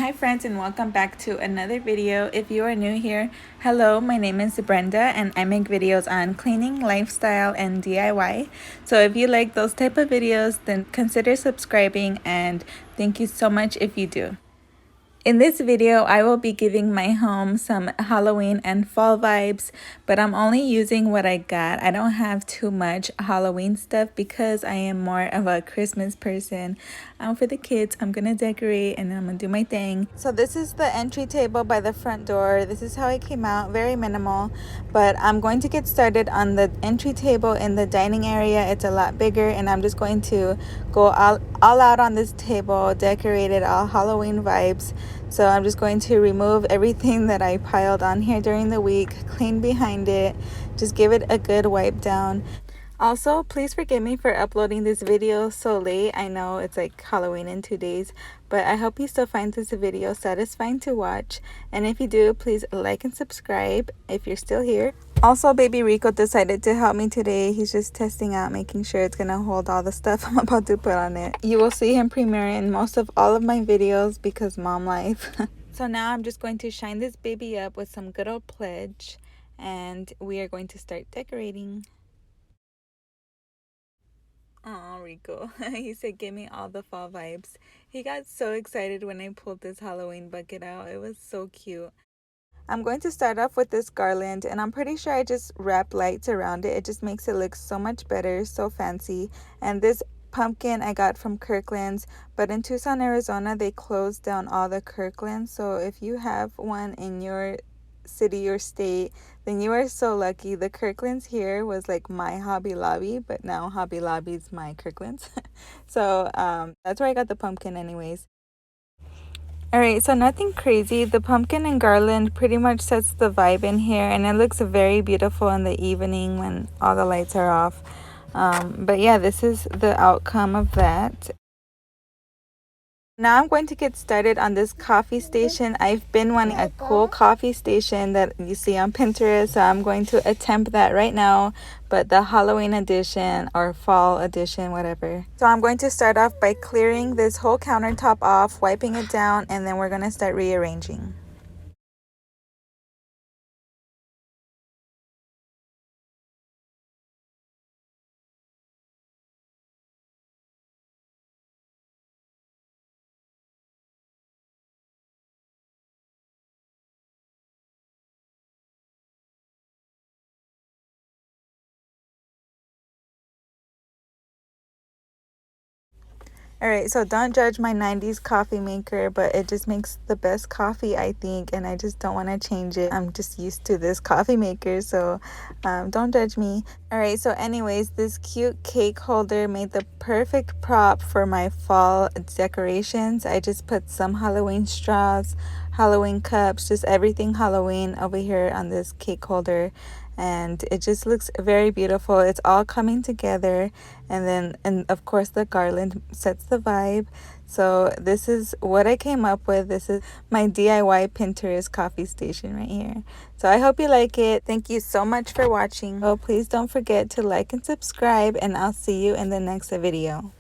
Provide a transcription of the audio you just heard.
Hi friends, and welcome back to another video. If you are new here, hello, my name is Brenda and I make videos on cleaning, lifestyle, and DIY. So if you like those type of videos, then consider subscribing, and thank you so much if you do. In this video, I will be giving my home some Halloween and fall vibes, but I'm only using what I got. I don't have too much Halloween stuff because I am more of a Christmas person. For the kids, I'm gonna decorate and I'm gonna do my thing. So this is the entry table by the front door. This is how it came out, very minimal, but I'm going to get started on the entry table in the dining area. It's a lot bigger, and I'm just going to go all out on this table, decorate it all Halloween vibes. So I'm just going to remove everything that I piled on here during the week, clean behind it, just give it a good wipe down. Also, please forgive me for uploading this video so late. I know it's like Halloween in 2 days, but I hope you still find this video satisfying to watch. And if you do, please like and subscribe if you're still here. Also, baby Rico decided to help me today. He's just testing out, making sure it's gonna hold all the stuff I'm about to put on it. You will see him premiere in most of all of my videos because mom life. So now I'm just going to shine this baby up with some good old pledge, and we are going to start decorating. Oh, Rico. He said, give me all the fall vibes. He got so excited when I pulled this Halloween bucket out. It was so cute. I'm going to start off with this garland, and I'm pretty sure I just wrap lights around it. It just makes it look so much better, so fancy. And this pumpkin I got from Kirkland's, but in Tucson, Arizona, they closed down all the Kirklands. So if you have one in your city or state, then you are so lucky. The Kirklands here was like my Hobby Lobby, but now Hobby Lobby's my Kirklands. So that's where I got the pumpkin anyways. Alright, so nothing crazy. The pumpkin and garland pretty much sets the vibe in here, and it looks very beautiful in the evening when all the lights are off. But yeah, this is the outcome of that. Now I'm going to get started on this coffee station. I've been wanting a cool coffee station that you see on Pinterest, so I'm going to attempt that right now, but the Halloween edition or fall edition, whatever. So I'm going to start off by clearing this whole countertop off, wiping it down, and then we're going to start rearranging. Alright, so don't judge my 90s coffee maker, but it just makes the best coffee, I think, and I just don't want to change it. I'm just used to this coffee maker, so don't judge me. Alright, so anyways, this cute cake holder made the perfect prop for my fall decorations. I just put some Halloween straws, Halloween cups, just everything Halloween over here on this cake holder, and it just looks very beautiful. It's all coming together, and of course the garland sets the vibe. So this is what I came up with. This is my DIY Pinterest coffee station right here. So I hope you like it. Thank you so much for watching. Oh, please don't forget to like and subscribe, and I'll see you in the next video.